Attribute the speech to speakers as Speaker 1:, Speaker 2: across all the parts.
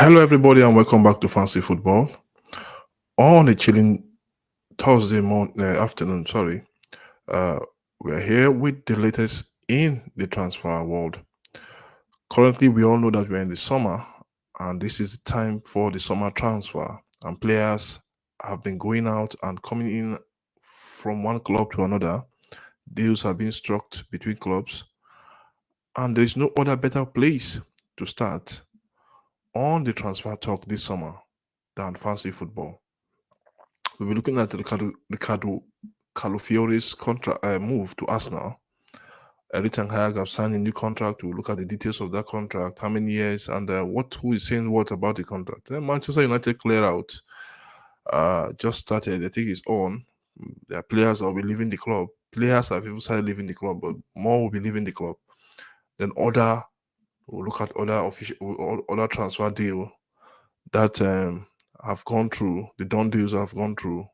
Speaker 1: Hello, everybody, and welcome back to Fancy Football. On a chilling Thursday afternoon, uh, we're here with the latest in the transfer world. Currently, we all know that we're in the summer, and this is the time for the summer transfer. And players have been going out and coming in from one club to another. Deals have been struck between clubs, and there is no other better place to start on the transfer talk this summer than Fancy Football. We'll be looking at Riccardo Calafiori's contract move to Arsenal. Eric Ten Hag have signed a new contract. We'll look at the details of that contract, how many years, and who is saying what about the contract. Then Manchester United Clearout just started. I think it's on. There are players that will be leaving the club. Players have even started leaving the club, but more will be leaving the club. Then we'll look at other transfer deal that have gone through. The done deals have gone through.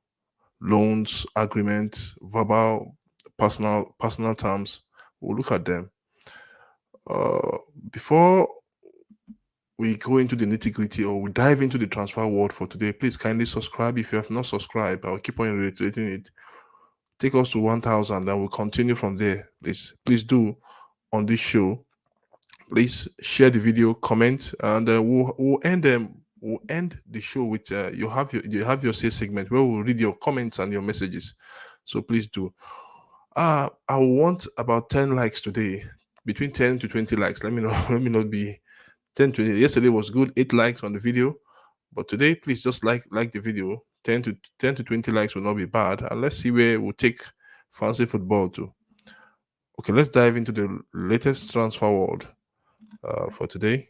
Speaker 1: Loans, agreements, verbal, personal terms. We'll look at them. Before we go into the nitty-gritty or we dive into the transfer world for today, please kindly subscribe. If you have not subscribed, I'll keep on reiterating it. Take us to 1,000, and we'll continue from there. Please do on this show. Please share the video, comment, and we'll end the show with you have your say segment where we'll read your comments and your messages. So please do. I want about 10 likes today, between 10 to 20 likes. Let me know. Let me not be 10 to 20. Yesterday was good, 8 likes on the video, but today please just like the video. 10 to 20 likes will not be bad, and let's see where we'll take Fancy Football to. Okay, let's dive into the latest transfer world for today.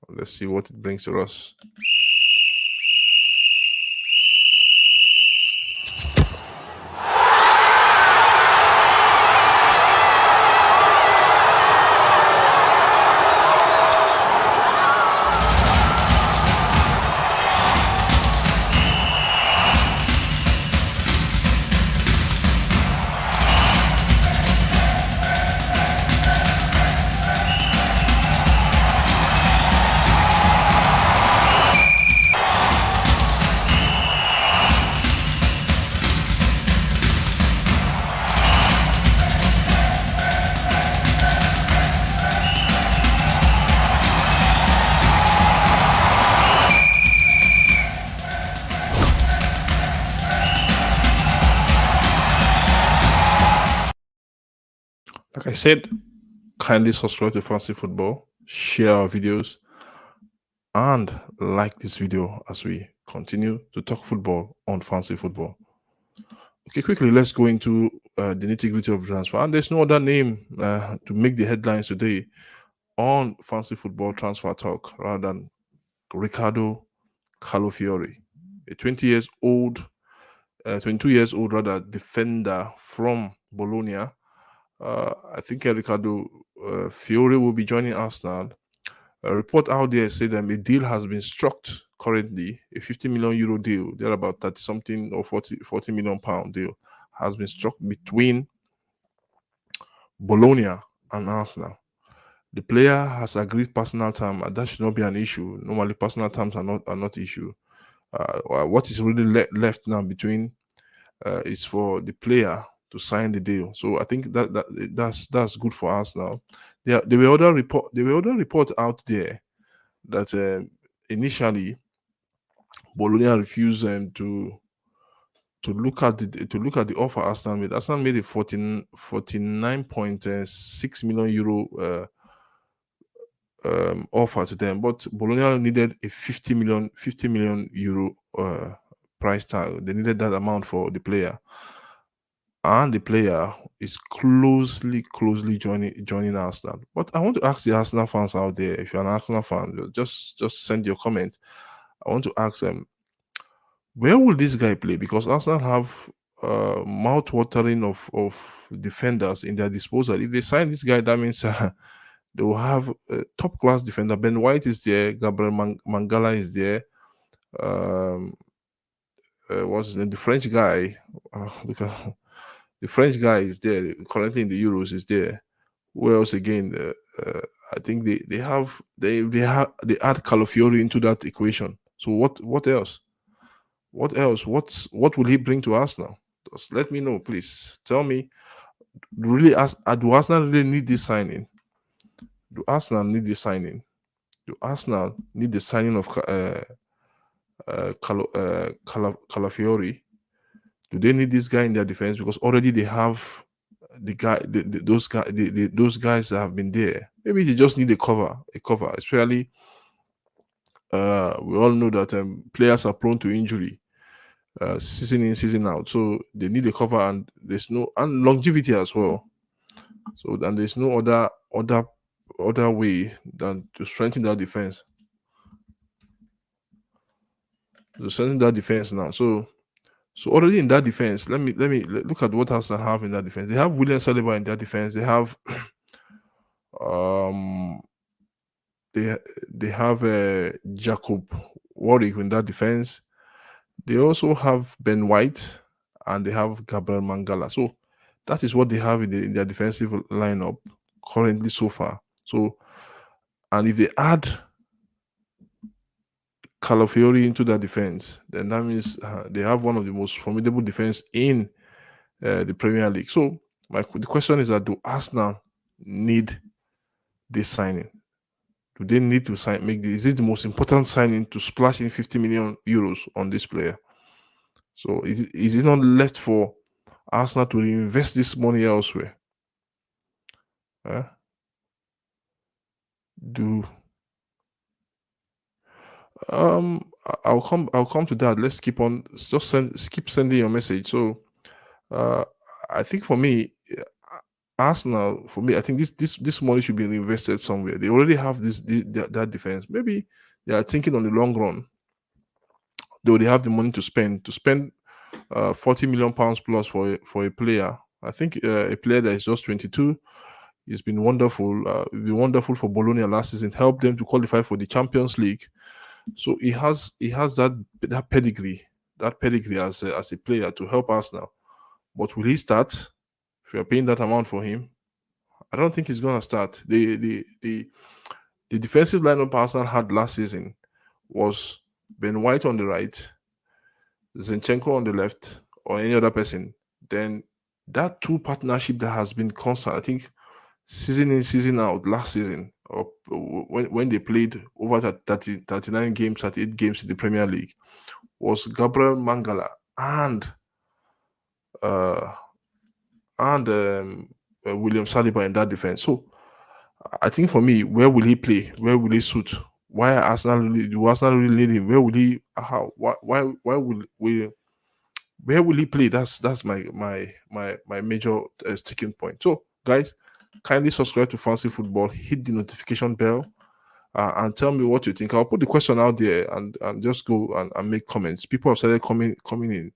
Speaker 1: Let's see what it brings to us. Like I said, kindly subscribe to Fancy Football, share our videos, and like this video as we continue to talk football on Fancy Football. Okay, quickly, let's go into the nitty-gritty of transfer. And there's no other name to make the headlines today on Fancy Football transfer talk rather than Riccardo Calafiori, a 22 years old rather defender from Bologna. I think Riccardo Fiore will be joining Arsenal. A report out there said that a deal has been struck currently, a 50 million euro deal, they're about 30 something or 40 million pound deal has been struck between Bologna and Arsenal. The player has agreed personal terms, and that should not be an issue. Normally, personal terms are not issue. What is really left now between is for the player to sign the deal. So I think that's good for us now. There were other reports out there that initially Bologna refused to look at the offer Arsenal made. Arsenal made a 49.6 million euro offer to them, but Bologna needed a 50 million euro price tag. They needed that amount for the player, and the player is closely joining Arsenal. But I want to ask the Arsenal fans out there, if you're an Arsenal fan, just send your comment. I want to ask them, where will this guy play? Because Arsenal have mouth-watering of defenders in their disposal. If they sign this guy, that means they will have a top-class defender. Ben White is there. Gabriel Mangala is there. What's his name? The French guy. The French guy is there. Currently in the Euros is there. Who else again? I think they add Calafiori into that equation. So what else? What else? What will he bring to Arsenal? Just let me know, please. Tell me. Really, do Arsenal really need this signing? Do Arsenal need this signing? Do Arsenal need the signing of Calafiori? Do they need this guy in their defense? Because already they have the guy, those guys that have been there. Maybe they just need a cover, Especially, we all know that players are prone to injury, season in, season out. So they need a cover, and there's no and longevity as well. So and there's no other way than to strengthen that defense. To strengthen that defense now. So already in that defense, look at what Arsenal have in that defense. They have William Saliba in that defense. They have um they have Jacob Warwick in that defense. They also have Ben White and they have Gabriel Mangala. So that is what they have in their defensive lineup currently so far. So, and if they add Calafiori into that defense, then that means they have one of the most formidable defense in the Premier League. So the question is that do Arsenal need this signing? Do they need to make this? Is it the most important signing to splash in 50 million euros on this player? So is it not left for Arsenal to reinvest this money elsewhere? Do I'll come to that. Let's keep on keep sending your message. So I think for me, Arsenal, for me, I think this money should be invested somewhere. They already have that defense. Maybe they are thinking on the long run. Though they have the money to spend 40 million pounds plus for a player. I think a player that is just 22. It's been wonderful. It's been wonderful for Bologna last season. Helped them to qualify for the Champions League. So he has that pedigree as a player to help us now. But will he start? If you're paying that amount for him, I don't think he's gonna start. The defensive lineup Arsenal had last season was Ben White on the right, Zinchenko on the left, or any other person. Then that two partnership that has been constant, I think, season in, season out, last season, or when they played over 39 games, 38 games in the Premier League, was Gabriel Mangala and William Saliba in that defense. So I think for me, where will he play? Where will he suit? Why do Arsenal really need him? Where will he? How? Why will we? Where will he play? That's my major sticking point. So guys, kindly subscribe to Fancy Football. Hit the notification bell. And tell me what you think. I'll put the question out there and just go and make comments. People have started coming in.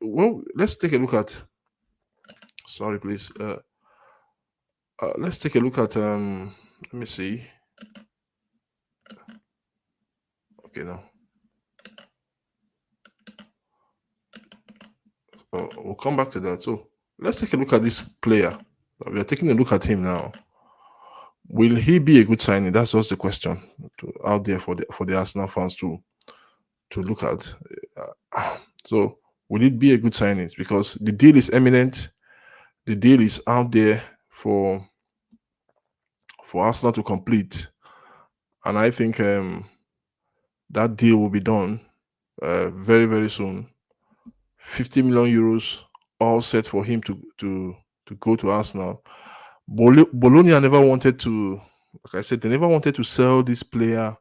Speaker 1: Well, let's take a look at. Sorry, please. Let's take a look at. Let me see. Okay, now. We'll come back to that. So let's take a look at this player. We are taking a look at him now. Will he be a good signing? That's just the question out there for the Arsenal fans to look at. So will it be a good signing? Because the deal is imminent. The deal is out there for Arsenal to complete, and I think that deal will be done very, very soon. 50 million euros all set for him to go to Arsenal. Bologna never wanted to, like I said, they never wanted to sell this player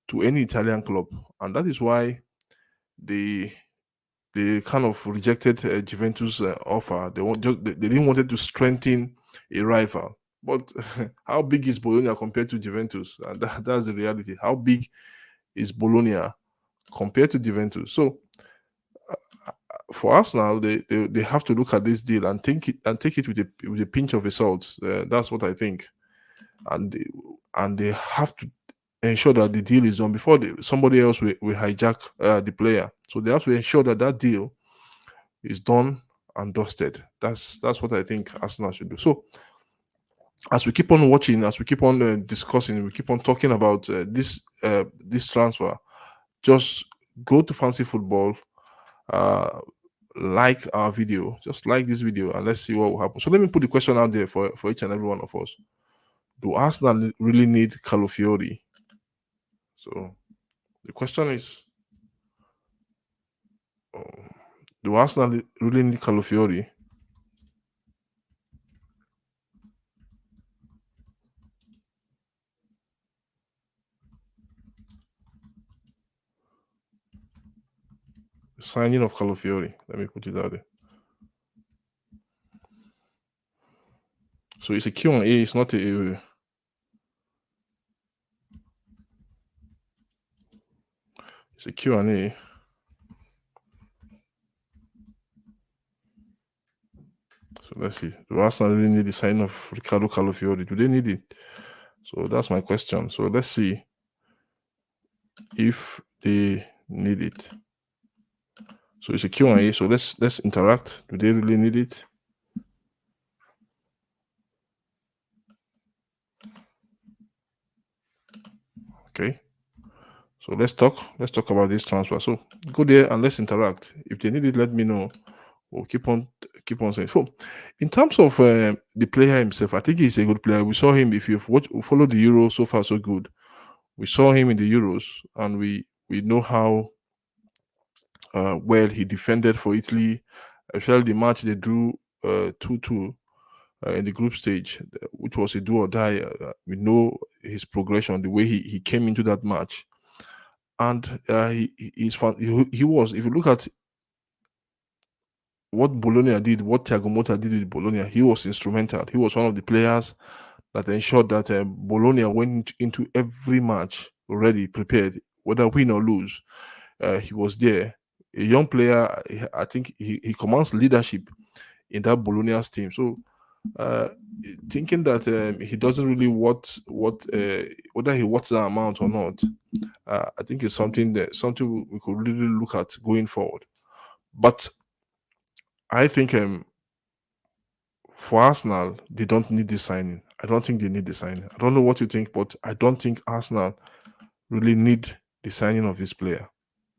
Speaker 1: to any Italian club, and that is why they kind of rejected Juventus' offer. They didn't want to strengthen a rival. But how big is Bologna compared to Juventus? And that's the reality. How big is Bologna compared to Juventus? So for Arsenal, they have to look at this deal and take it with a pinch of salt. That's what I think, and they have to ensure that the deal is done before somebody else will hijack the player. So they have to ensure that deal is done and dusted. That's what I think Arsenal should do. So as we keep on watching, as we keep on discussing, we keep on talking about this transfer, just go to Fancy Football, uh, like our video, just like this video, and let's see what will happen. So let me put the question out there for each and every one of us: do Arsenal really need Calafiori? So the question is, um, do Arsenal really need Calafiori? The signing of Calafiori. Let me put it out there. So it's a Q&A. It's not it's a Q&A. So let's see. Do Arsenal really need the sign of Riccardo Calafiori? Do they need it? So that's my question. So let's see if they need it. So it's a Q&A. So let's interact. Do they really need it? Okay. So let's talk. Let's talk about this transfer. So go there and let's interact. If they need it, let me know. We'll keep on saying. So, in terms of the player himself, I think he's a good player. We saw him. If you've followed the Euro, so far so good. We saw him in the Euros, and we know how well he defended for Italy. Especially the match they drew 2-2 in the group stage, which was a do or die. We know his progression, the way he came into that match, and he's fun. He was. If you look at what Bologna did, what Thiago Motta did with Bologna, he was instrumental. He was one of the players that ensured that Bologna went into every match already prepared, whether win or lose. He was there. A young player, I think he commands leadership in that Bologna's team. So, uh, thinking that he doesn't really whether he wants that amount or not, I think it's something we could really look at going forward. But I think for Arsenal, they don't need the signing. I don't think they need the signing. I don't know what you think, but I don't think Arsenal really need the signing of this player.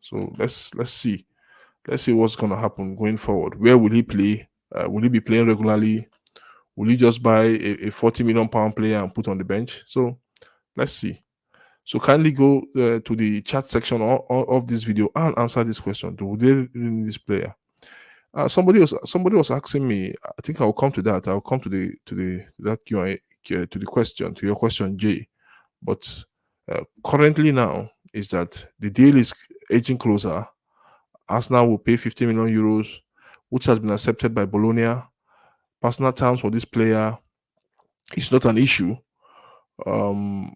Speaker 1: So let's see. Let's see what's gonna happen going forward. Where will he play? Will he be playing regularly? Will he just buy a 40 million pound player and put on the bench? So let's see. So kindly go to the chat section of this video and answer this question. Do they really need this player? Somebody was asking me. I think I'll come to that. I'll come to the that Q&A to the question, to your question, Jay. But currently now is that the deal is edging closer. Arsenal will pay 50 million euros, which has been accepted by Bologna. Personal terms for this player is not an issue. Um,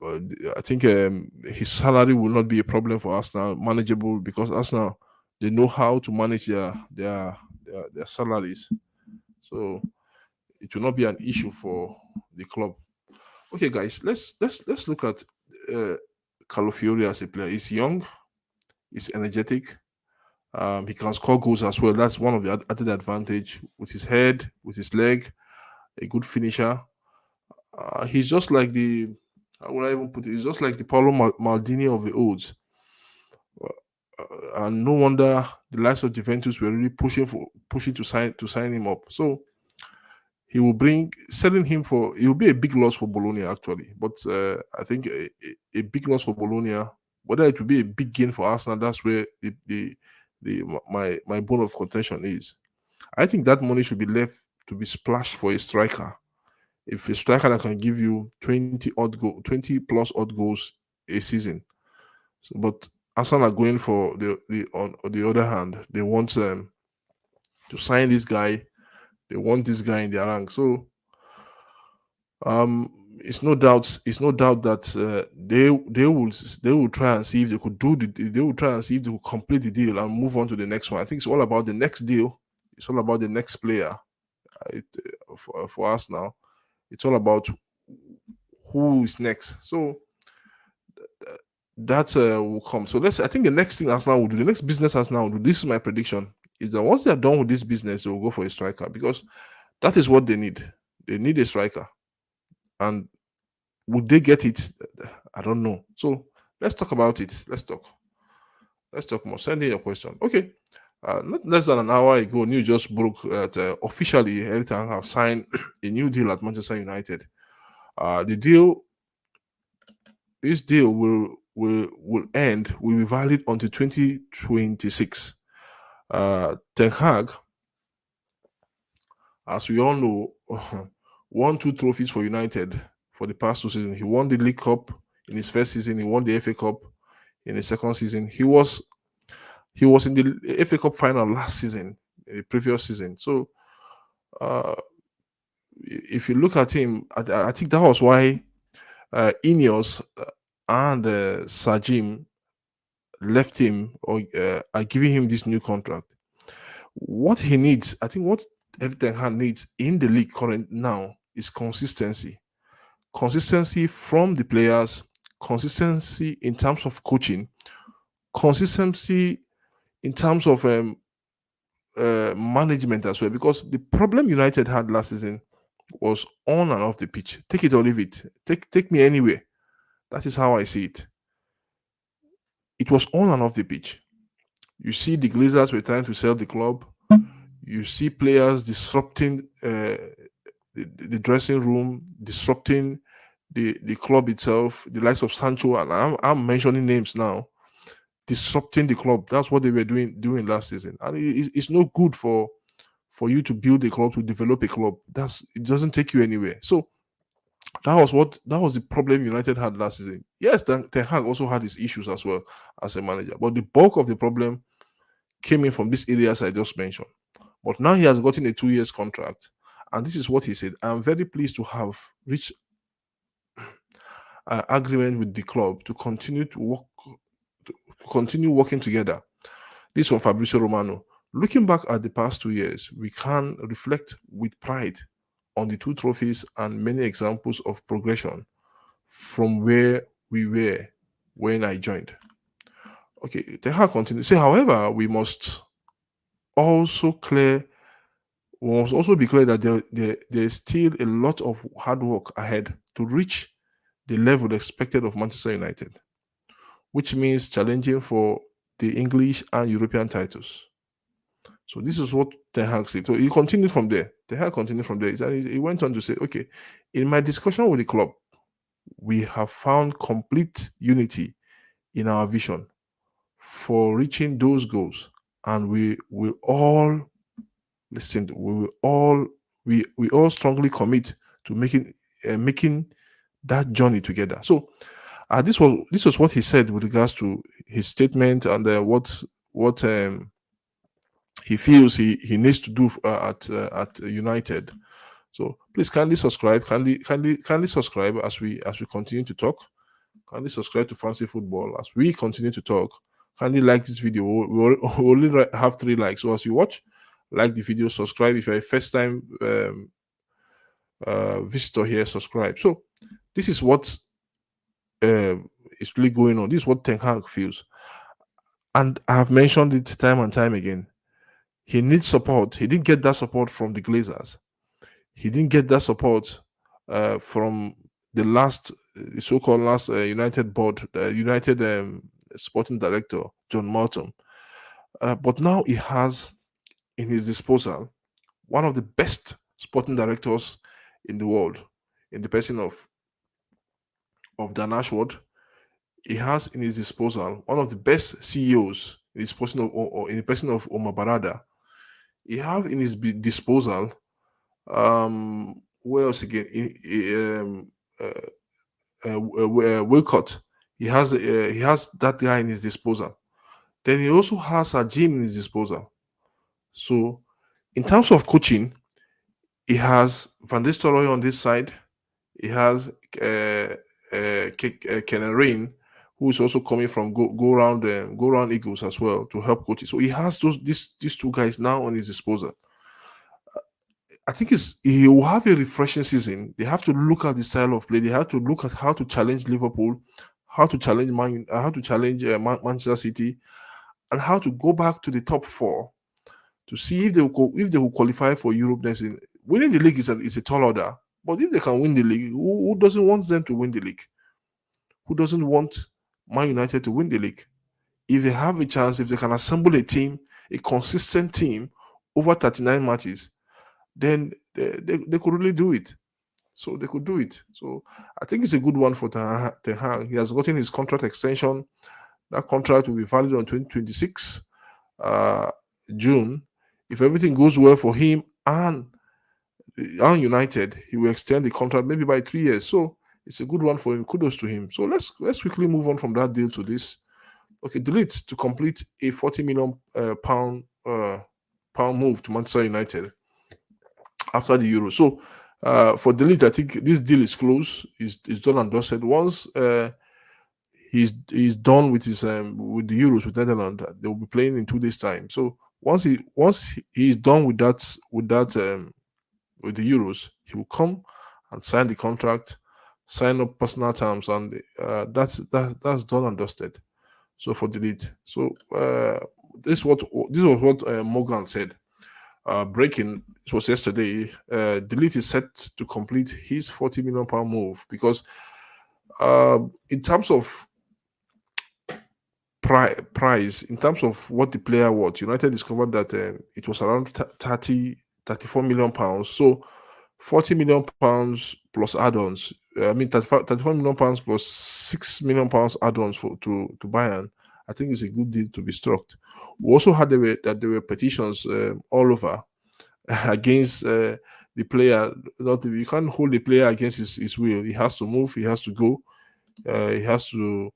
Speaker 1: I think his salary will not be a problem for Arsenal, manageable, because Arsenal, they know how to manage their salaries. So it will not be an issue for the club. Okay, guys, let's look at uh, Calafiori as a player. He's young, he's energetic. He can score goals as well. That's one of the added advantage with his head, with his leg, a good finisher. He's just like the how would I even put it? He's just like the Paulo Maldini of the olds. And no wonder the likes of Juventus were really pushing to sign him up. So he will bring selling him for it will be a big loss for Bologna actually, but I think a big loss for Bologna. Whether it will be a big gain for Arsenal, that's where my bone of contention is. I think that money should be left to be splashed for a striker. If a striker that can give you 20 plus odd goals a season. So, but Arsenal are going for on the other hand, they want to sign this guy. They want this guy in their rank. So it's no doubt that they will try and see if they could they will try and see if they could complete the deal and move on to the next one. I think it's all about the next deal. It's all about the next player. For us now, it's all about who is next. So that will come. So I think the next thing Arsenal will do, the next business Arsenal will do. This is my prediction. Is that once they are done with this business, they will go for a striker because that is what they need. They need a striker. And would they get it? I don't know. So let's talk about it. Let's talk more. Send in your question. Okay. Not less than an hour ago, news just broke that officially Erik ten Hag have signed a new deal at Manchester United. The deal, this deal will be valid until 2026. Ten Hag, as we all know, won 2 trophies for United for the past 2 seasons. He won the League Cup in his first season. He won the FA Cup in his second season. He was in the FA Cup final last season, the previous season. So if you look at him, I think that was why Ineos and Sir Jim left him or are giving him this new contract. What he needs, I think, what Erik ten Hag needs in the league current now is consistency. Consistency from the players, consistency in terms of coaching, consistency in terms of management as well. Because the problem United had last season was on and off the pitch. Take it or leave it. Take me anywhere. That is how I see it. It was on and off the pitch. You see, the Glazers were trying to sell the club. You see players disrupting the dressing room, disrupting the club itself, the likes of Sancho, and I'm mentioning names now, disrupting the club. That's what they were doing last season, and it's no good for you to build a club, to develop a club. It doesn't take you anywhere. So that was the problem United had last season. Yes, Ten Hag also had his issues as well as a manager, but the bulk of the problem came in from these areas I just mentioned. But now he has gotten a 2 years contract, and this is what he said: "I'm very pleased to have reached an agreement with the club to continue working together." This from Fabrizio Romano. Looking back at the past 2 years, we can reflect with pride on the 2 trophies and many examples of progression from where we were when I joined. Okay, Ten Hag continues. Say, however, also we must also be clear that there is still a lot of hard work ahead to reach the level expected of Manchester United, which means challenging for the English and European titles. So this is what Ten Hag said. So he continued from there. Ten Hag continued from there. He went on to say, okay, in my discussion with the club, we have found complete unity in our vision for reaching those goals, and we will all listen. We all strongly commit to making that journey together. So this was what he said with regards to his statement and what he feels he needs to do at United. So please kindly subscribe, kindly subscribe as we continue to talk. Kindly subscribe to Fancy Football as we continue to talk. Kindly like this video. We only have 3 likes. So as you watch, like the video, subscribe. If you're a first time visitor here, subscribe. So this is what is really going on. This is what Ten Hag feels, and I have mentioned it time and time again. He needs support. He didn't get that support from the Glazers. He didn't get that support from the so-called last United board, United sporting director, John Morton. But now he has in his disposal one of the best sporting directors in the world, in the person of Dan Ashworth. He has in his disposal one of the best CEOs in his person in the person of Omar Barada. He have in his disposal where else again? Wilcott. He has that guy in his disposal. Then he also has a gym in his disposal. So, in terms of coaching, he has Van Nistelrooy on this side. He has Ken Rain, who is also coming from go round Eagles as well to help coach. So he has these 2 guys now on his disposal. I think he will have a refreshing season. They have to look at the style of play. They have to look at how to challenge Liverpool, how to challenge Manchester City, and how to go back to the top 4 to see if they will qualify for Europe next season. Winning the league is a tall order. But if they can win the league, who doesn't want them to win the league? Who doesn't want Man United to win the league? If they have a chance, if they can assemble a team, a consistent team over 39 matches, then they could really do it. So they could do it. So I think it's a good one for Ten Hag. He has gotten his contract extension. That contract will be valid on 2026 uh, June. If everything goes well for him and United, he will extend the contract maybe by 3 years. So it's a good one for him. Kudos to him. So let's quickly move on from that deal to this. Okay, delete to complete a 40 million pound move to Manchester United after the Euro. So for delete, I think this deal is close. Is done and dusted. Once he's done with his with the Euros with Netherlands, they will be playing in 2 days time. So once he's done with that with the Euros, he will come and sign the contract, sign up personal terms, and that's done and dusted. So for delete, so this was what Morgan said. Breaking, it was yesterday. Delete is set to complete his 40 million pound move because in terms of price, in terms of what the player was, United discovered that it was around 34 million pounds. So 40 million pounds plus add-ons. I mean, 34 million pounds plus 6 million pounds add-ons to Bayern. I think it's a good deal to be struck. We also had that there were petitions all over against the player. You can't hold the player against his will. He has to move. He has to go. He has to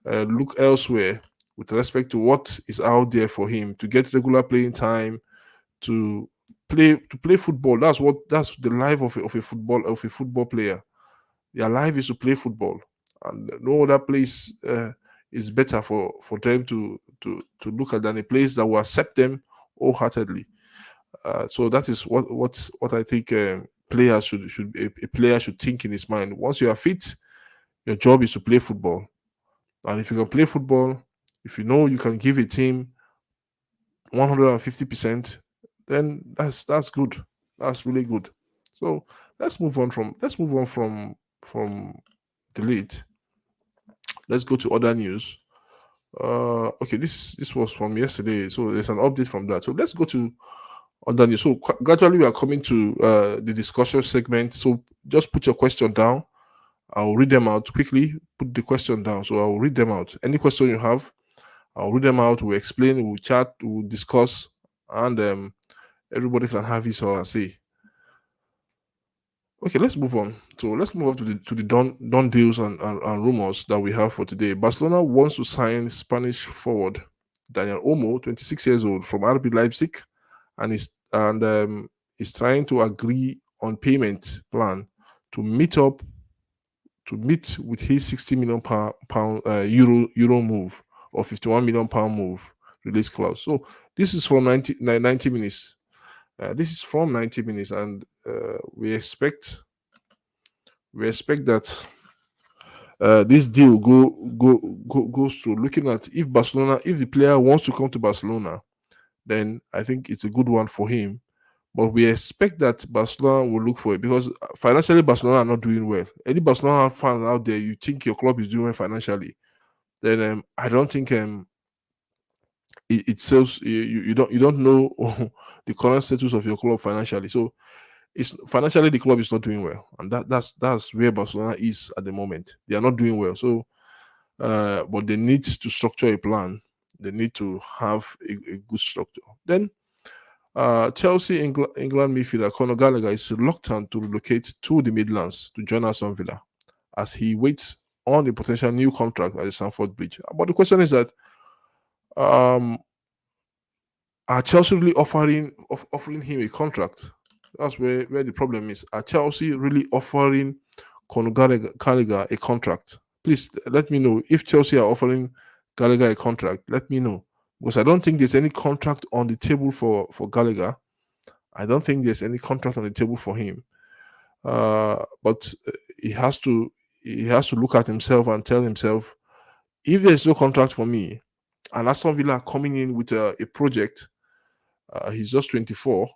Speaker 1: look elsewhere with respect to what is out there for him to get regular playing time, to play football. That's the life of a football player. Their life is to play football, and no other place is better for them to look at than a place that will accept them wholeheartedly. So that is what I think players should a player should think in his mind. Once you are fit, your job is to play football, and if you can play football, if you know you can give a team 150%, then that's good. That's really good. So let's move on from delete. Let's go to other news. Okay, this was from yesterday, so there's an update from that. So let's go to other news. So gradually we are coming to the discussion segment. So just put your question down. I'll read them out quickly. Put the question down. So I'll read them out. Any question you have, I'll read them out. We'll explain. We'll chat. We'll discuss, and everybody can have his or her say. Okay, let's move on. So let's move on to the done deals and rumors that we have for today. Barcelona wants to sign Spanish forward Daniel Olmo, 26 years old, from RB Leipzig, and is trying to agree on payment plan to meet with his 60 million pound euro move or 51 million pound move release clause. So this is for 90 minutes. This is from 90 minutes, and we expect that this deal goes through. Looking at if the player wants to come to Barcelona, then I think it's a good one for him. But we expect that Barcelona will look for it because financially Barcelona are not doing well. Any Barcelona fans out there, you think your club is doing well financially, then I don't think it sells. You don't know the current status of your club financially. So it's financially the club is not doing well, and that's where Barcelona is at the moment. They are not doing well. So, but they need to structure a plan. They need to have a good structure. Then, Chelsea England midfielder Conor Gallagher is reluctant to relocate to the Midlands to join Aston Villa as he waits on a potential new contract at the Stamford Bridge. But the question is that um, are Chelsea really offering him a contract? That's where the problem is. Are Chelsea really offering Conor Gallagher a contract? Please let me know if Chelsea are offering Gallagher a contract. Let me know, because I don't think there's any contract on the table for Gallagher. I don't think there's any contract on the table for him. But he has to look at himself and tell himself, if there's no contract for me, and Aston Villa are coming in with a project, he's just 24.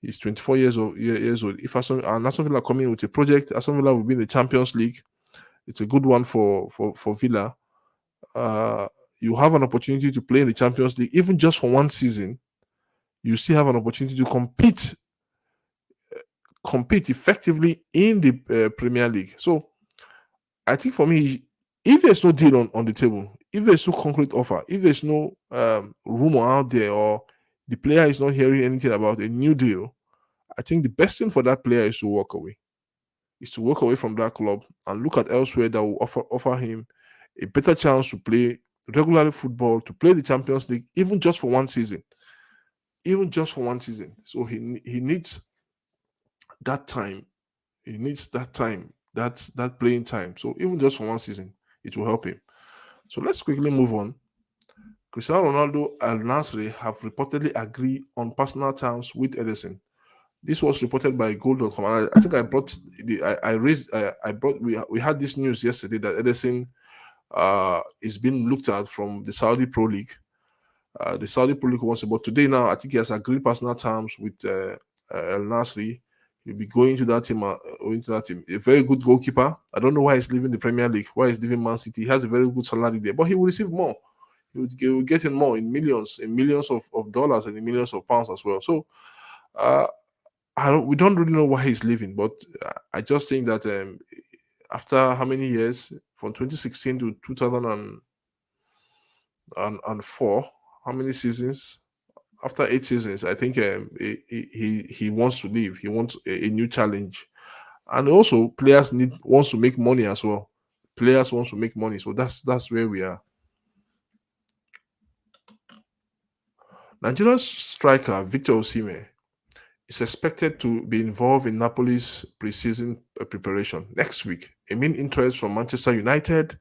Speaker 1: He's 24 years old. If Aston Villa come in with a project, Aston Villa will be in the Champions League. It's a good one for Villa. Uh, you have an opportunity to play in the Champions League, even just for one season. You still have an opportunity to compete effectively in the Premier League. So I think for me, if there's no deal on the table, if there's no concrete offer, if there's no rumor out there, or the player is not hearing anything about a new deal, I think the best thing for that player is to walk away. Is to walk away from that club and look at elsewhere that will offer him a better chance to play regularly football, to play the Champions League, even just for one season. Even just for one season. So he needs that time. He needs that time, that playing time. So even just for one season, it will help him. So let's quickly move on. Cristiano Ronaldo and Nasri have reportedly agreed on personal terms with Edison. This was reported by Gold.com. I think I brought we had this news yesterday that Edison is being looked at from the Saudi Pro League. The Saudi Pro League wants about today now. I think he has agreed personal terms with El Nasri. He'll be going to that team. A very good goalkeeper. I don't know why he's leaving the Premier League. Why he's leaving Man City? He has a very good salary there, but he will receive more. He will get in more, in millions of dollars and in millions of pounds as well. So uh, we don't really know why he's leaving, but I just think that after how many years, from 2016 to 2004, how many seasons? After 8 seasons, I think he wants to leave. He wants a new challenge, and also players wants to make money as well. Players wants to make money, so that's where we are. Nigerian striker Victor Osimhen is expected to be involved in Napoli's preseason preparation next week. A main interest from Manchester United,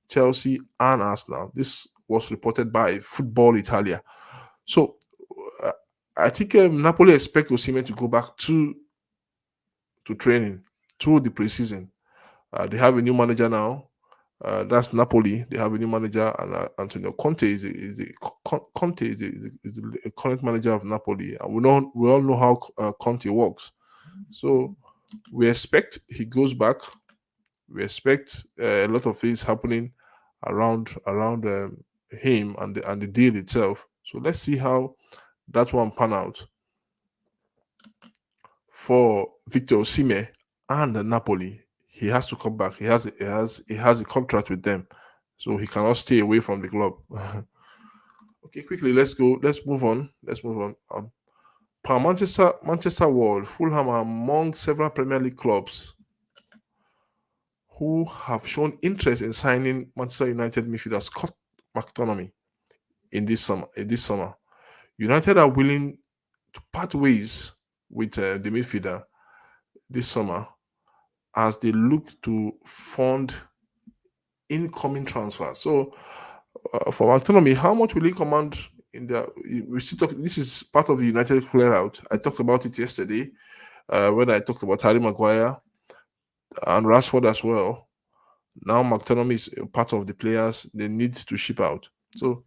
Speaker 1: Chelsea, and Arsenal. This was reported by Football Italia. So I think Napoli expect Osimhen to go back to training, to the preseason. They have a new manager now. That's Napoli. They have a new manager, and Antonio Conte is the current manager of Napoli, and we all know how Conte works. So we expect he goes back. We expect a lot of things happening around him and the deal itself. So let's see how that one pan out for Victor Osimhen and Napoli. He has to come back. He has a contract with them, so he cannot stay away from the club. Okay, quickly, let's go. Let's move on. Per Manchester World, Fulham are among several Premier League clubs who have shown interest in signing Manchester United midfielder Scott McTominay in this summer. United are willing to part ways with the midfielder this summer as they look to fund incoming transfers. So for McTominay, how much will he command in the? We still talk. This is part of the United Clearout. I talked about it yesterday when I talked about Harry Maguire and Rashford as well. Now McTominay is part of the players they need to ship out. So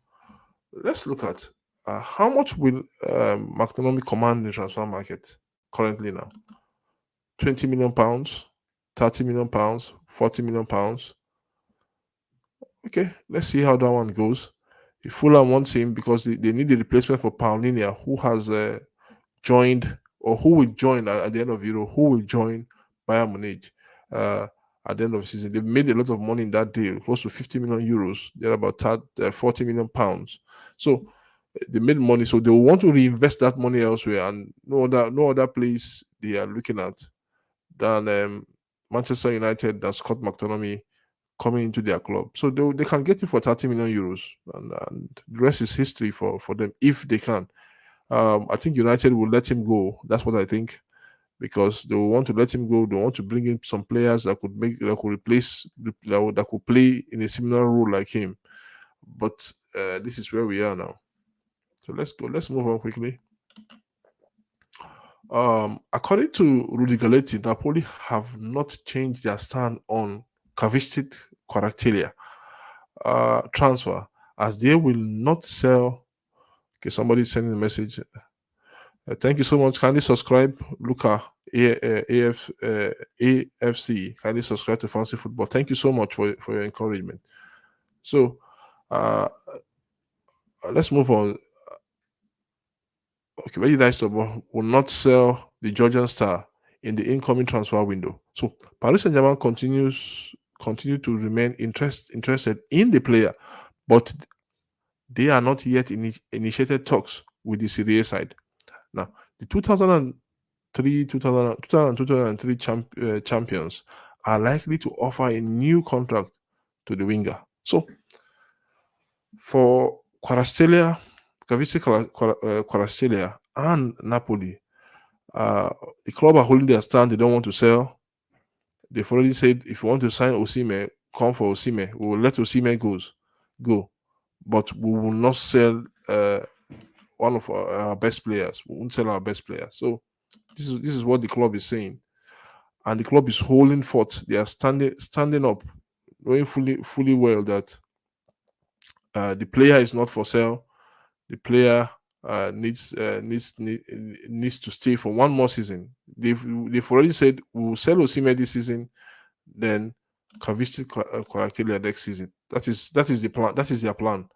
Speaker 1: let's look at how much will McTominay command in the transfer market currently now. £20 million, £30 million, £40 million. Okay, let's see how that one goes. If Fulham wants him because they need a replacement for Paulinia, who has joined or who will join at the end of Euro, who will join Bayern Munich at the end of the season. They've made a lot of money in that deal, close to 50 million euros. They're about 40 million pounds. So they made money, so they will want to reinvest that money elsewhere, and no other place they are looking at than Manchester United, than Scott McTominay coming into their club. So they can get it for 30 million euros, and the rest is history for them if they can. I think United will let him go. That's what I think, because they will want to let him go. They want to bring in some players that could replace, that could play in a similar role like him. But this is where we are now. So let's go. Let's move on quickly. According to Rudy Galetti, Napoli have not changed their stand on Kavicic Kvaratskhelia transfer, as they will not sell. Okay, somebody's sending a message. Thank you so much. Kindly subscribe, Luca AFC. Kindly subscribe to Fancy Football. Thank you so much for your encouragement. So, uh, let's move on. Okay, very nice to will not sell the Georgian star in the incoming transfer window. So Paris Saint-Germain continue to remain interested in the player, but they are not yet initiated talks with the Serie A side. Now, the 2003, 2003 champions are likely to offer a new contract to the winger. So for Kvaratskhelia, Kvaratskhelia and Napoli, the club are holding their stand. They don't want to sell. They've already said if you want to sign Osimhen, come for Osimhen. We will let Osimhen go, but we will not sell one of our best players. We won't sell our best players. So this is what the club is saying, and the club is holding forth. They are standing up, knowing fully well that the player is not for sale. The player needs to stay for one more season. They've already said we will sell Osimhen this season, then Kvaratskhelia next season. That is the plan. That is their plan.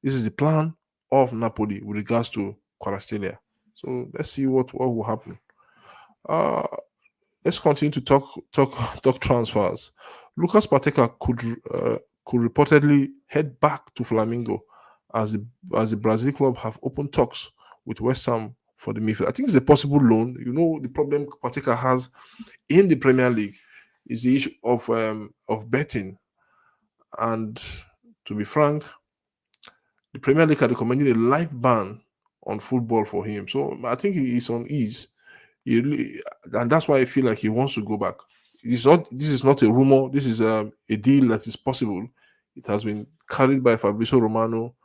Speaker 1: This is the plan of Napoli with regards to Kvaratskhelia. So let's see what will happen. Uh, let's continue to talk transfers. Lucas Pateka could reportedly head back to Flamengo as the Brazil club have opened talks with West Ham for the midfield. I think it's a possible loan. You know, the problem Pateka has in the Premier League is the issue of betting, and to be frank, the Premier League are recommending a life ban on football for him. So I think he is on ease. And that's why I feel like he wants to go back. This is not a rumor. This is a deal that is possible. It has been carried by Fabrizio Romano,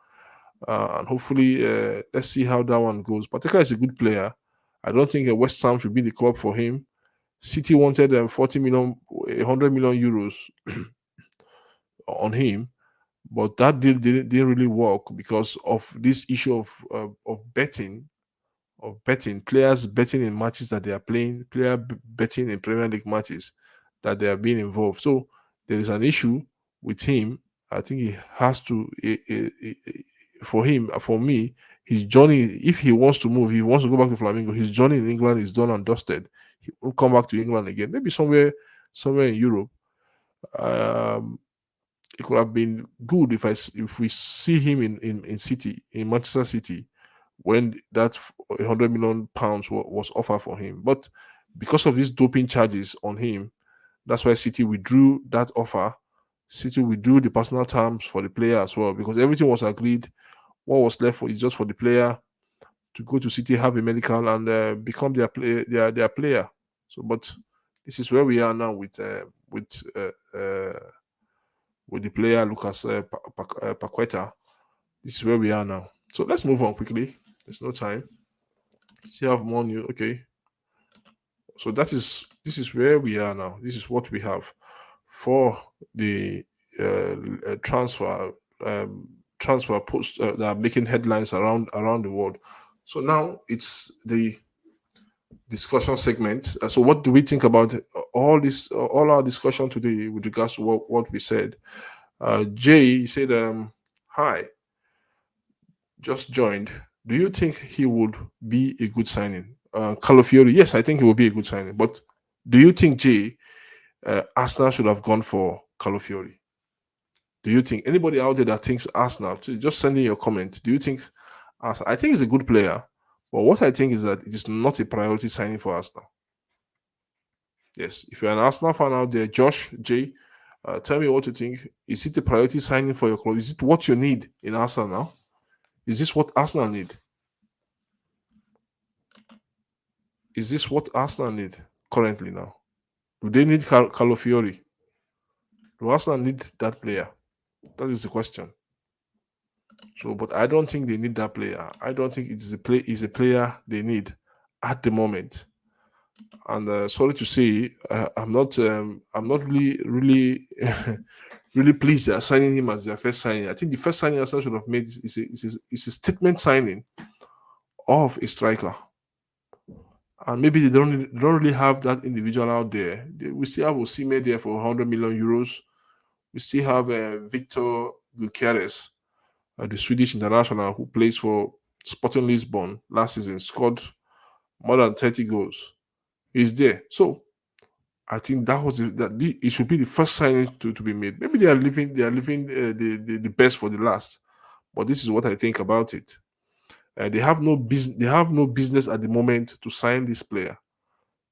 Speaker 1: and hopefully, let's see how that one goes. Pateka is a good player. I don't think a West Ham should be the club for him. City wanted 40 million, 100 million euros on him, but that deal didn't really work because of this issue of betting, players betting in matches that they are playing, betting in Premier League matches that they are being involved. So there is an issue with him. I think he has to, for me, his journey, if he wants to move, he wants to go back to Flamengo, his journey in England is done and dusted. He will come back to England again, maybe somewhere in Europe. Um, it could have been good if we see him in Manchester City when that £100 million was offered for him. But because of these doping charges on him, that's why City withdrew that offer. City withdrew the personal terms for the player as well because everything was agreed. What was left is just for the player to go to City, have a medical, and become their player. So, but this is where we are now with the player Lucas Paqueta. This is where we are now. So let's move on quickly. There's no time. Still have more news. Okay. So this is where we are now. This is what we have for the transfer posts that are making headlines around the world. So now it's the discussion segment. So what do we think about all our discussion today with regards to what we said? Jay said, "Hi, just joined. Do you think he would be a good signing?" Calafiori, yes, I think he will be a good signing. But do you think, Jay, Arsenal should have gone for Calafiori? Do you think anybody out there that thinks Arsenal, just send in your comment. Do you think Arsenal? I think he's a good player, but what I think is that it is not a priority signing for Arsenal. Yes, if you're an Arsenal fan out there, Josh, Jay, tell me what you think. Is it a priority signing for your club? Is it what you need in Arsenal now? Is this what Arsenal need? Is this what Arsenal need currently now? Do they need Calafiori? Do Arsenal need that player? That is the question. So, but I don't think they need that player. I don't think it's a player they need at the moment. And sorry to say, I'm not really really pleased they are signing him as their first signing. I think the first signing Arsenal should have made is a statement signing of a striker. and maybe they don't really have that individual out there. We still have Osimhen there for 100 million euros. We still have Victor Gutierrez, the Swedish international who plays for Sporting Lisbon last season, scored more than 30 goals. He's there. So I think it should be the first signing to be made. Maybe they are leaving the best for the last. But this is what I think about it. They have no business at the moment to sign this player.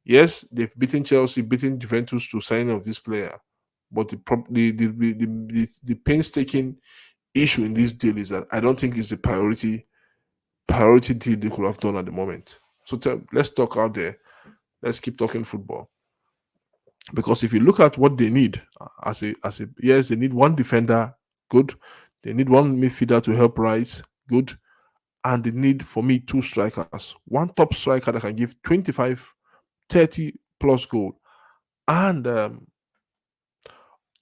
Speaker 1: Yes, they've beaten Chelsea, beaten Juventus to sign of this player. But the painstaking issue in this deal is that I don't think it's a priority deal they could have done at the moment. So let's talk out there. Let's keep talking football. Because if you look at what they need as a yes, they need one defender, good. They need one midfielder to help rise, good. And they need for me two strikers. One top striker that can give 25, 30 plus goal. And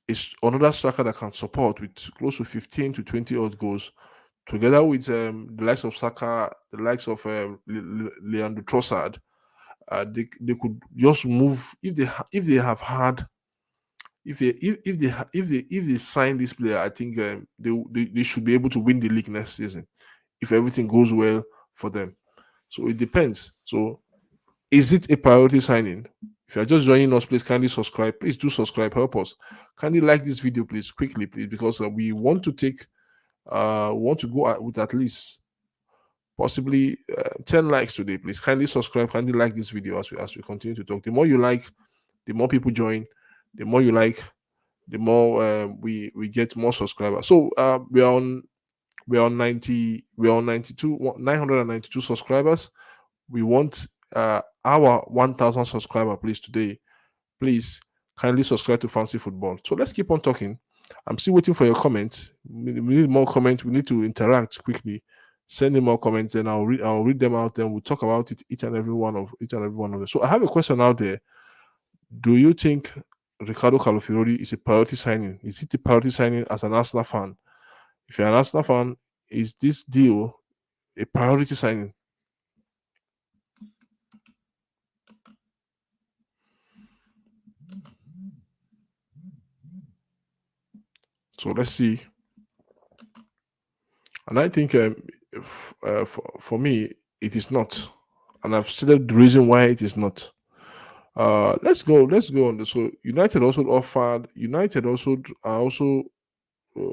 Speaker 1: it's another striker that can support with close to 15 to 20 odd goals, together with the likes of Saka, the likes of Leandro Trossard. They could just move if they have had if they sign this player. I think they should be able to win the league next season if everything goes well for them. So it depends. So is it a priority signing? If you're just joining us, please kindly subscribe. Please do subscribe. Help us. Kindly like this video, please, quickly, please, because we want to go out with at least possibly 10 likes today. Please kindly subscribe. Kindly like this video as we continue to talk. The more you like, the more people join. The more you like, the more we get more subscribers. So we're on 992 subscribers. We want our 1,000 subscriber, please, today. Please kindly subscribe to Fancy Football. So let's keep on talking. I'm still waiting for your comments. We need more comments. We need to interact quickly. Send in more comments, and I'll read them out. Then we'll talk about it each and every one of them. So I have a question out there. Do you think Riccardo Calafiori is a priority signing? Is it a priority signing as an Arsenal fan? If you're an Arsenal fan, is this deal a priority signing? So let's see. And I think for me, it is not. And I've stated the reason why it is not. Let's go on this. So United also are also uh,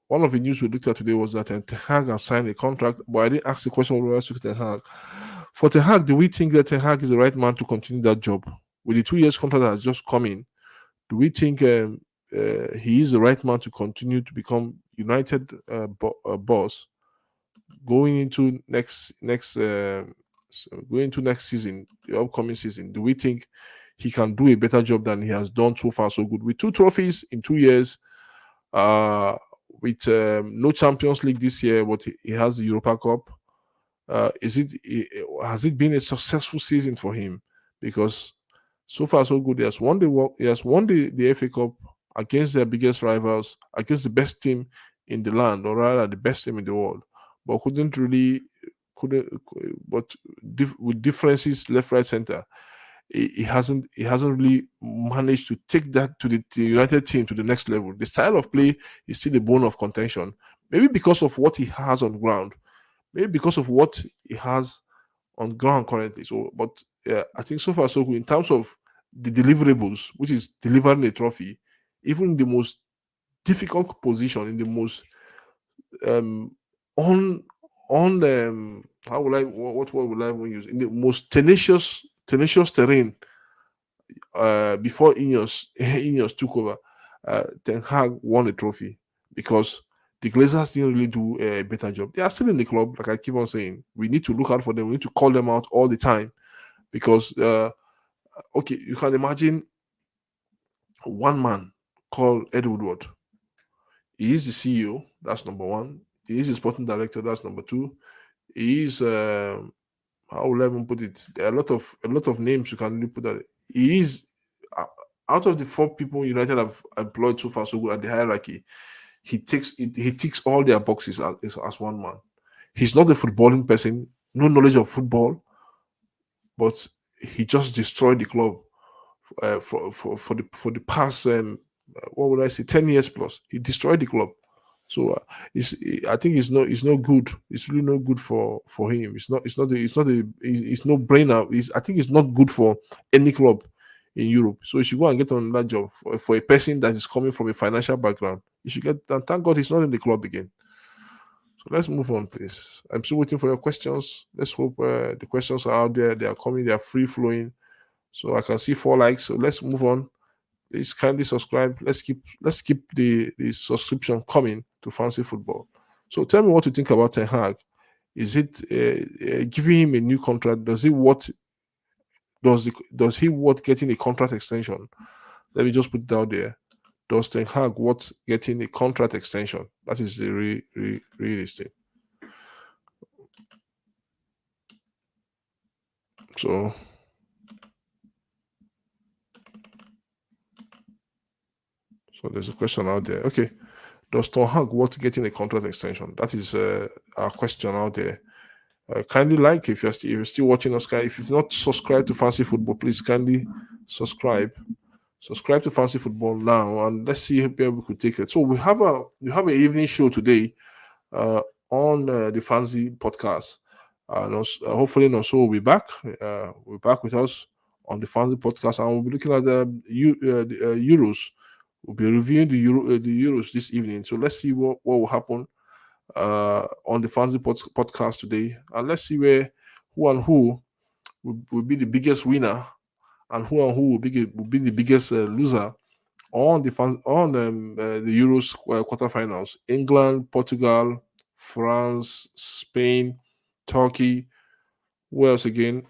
Speaker 1: one of the news we looked at today was that Ten Hag have signed a contract, but I didn't ask the question with regards to Ten Hag. For Ten Hag, do we think that Ten Hag is the right man to continue that job? With the 2 years contract that has just come in, do we think he is the right man to continue to become United boss going into next season, the upcoming season? Do we think he can do a better job than he has done so far? So good with 2 trophies in 2 years, with no Champions League this year, but he has the Europa Cup. Has it been a successful season for him? Because so far so good. He has won the FA Cup against their biggest rivals, against the best team in the land, or rather the best team in the world, but couldn't but with differences left, right, center. He hasn't really managed to take that to the United team to the next level. The style of play is still a bone of contention. Maybe because of what he has on ground. Maybe because of what he has on ground currently. So, but I think so far so good in terms of the deliverables, which is delivering a trophy, even the most difficult position, in the most on how will I what word will I even use, in the most tenacious terrain, before Ineos took over, Ten Hag won a trophy because the Glazers didn't really do a better job. They are still in the club, like I keep on saying. We need to look out for them. We need to call them out all the time because, okay, you can imagine one man called Ed Woodward. He is the CEO. That's number one. He is the sporting director. That's number two. He is how will I even put it? There are a lot of names you can really put that. He is out of the 4 people United have employed so far so good at the hierarchy. He ticks all their boxes as one man. He's not a footballing person, no knowledge of football, but he just destroyed the club for the past what would I say 10 years plus. He destroyed the club. So I think it's not good. It's really not good for him. It's no brainer. I think it's not good for any club in Europe. So he should go and get on that job for a person that is coming from a financial background. You should get, and thank God he's not in the club again. So let's move on, please. I'm still waiting for your questions. Let's hope the questions are out there. They are coming. They are free flowing. So I can see 4 likes. So let's move on. Please kindly subscribe. Let's keep the subscription coming to Fancy Football. So tell me what you think about Ten Hag. Is it giving him a new contract? Does he worth getting a contract extension? Let me just put it out there. Does Ten Hag worth getting a contract extension? That is the realistic. So there's a question out there. Okay. Does Ten Hag worth getting a contract extension? That is our question out there. Kindly like if you're still watching us, if you've not subscribed to Fancy Football, please kindly subscribe. Subscribe to Fancy Football now, and let's see where we could take it. So we have an evening show today on the Fancy podcast. Hopefully, Nonso will be back. Will be back with us on the Fancy podcast, and we'll be looking at the Euros. We'll be reviewing the Euros this evening. So let's see what will happen on the Fancy podcast today, and let's see who will be the biggest winner, and who will be the biggest loser on the Euros quarterfinals. England, Portugal, France, Spain, Turkey. Who else again?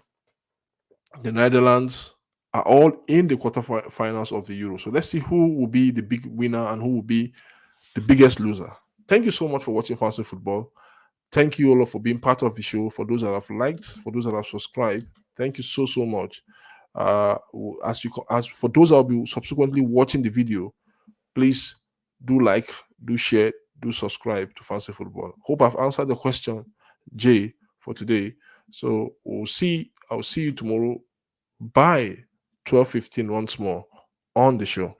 Speaker 1: The Netherlands are all in the quarterfinals of the Euro. So let's see who will be the big winner and who will be the biggest loser. Thank you so much for watching Fancy Football. Thank you all for being part of the show. For those that have liked, for those that have subscribed, thank you so much. As for those that will be subsequently watching the video, please do like, do share, do subscribe to Fancy Football. Hope I've answered the question, Jay, for today. So I'll see you tomorrow by 12:15 once more on the show.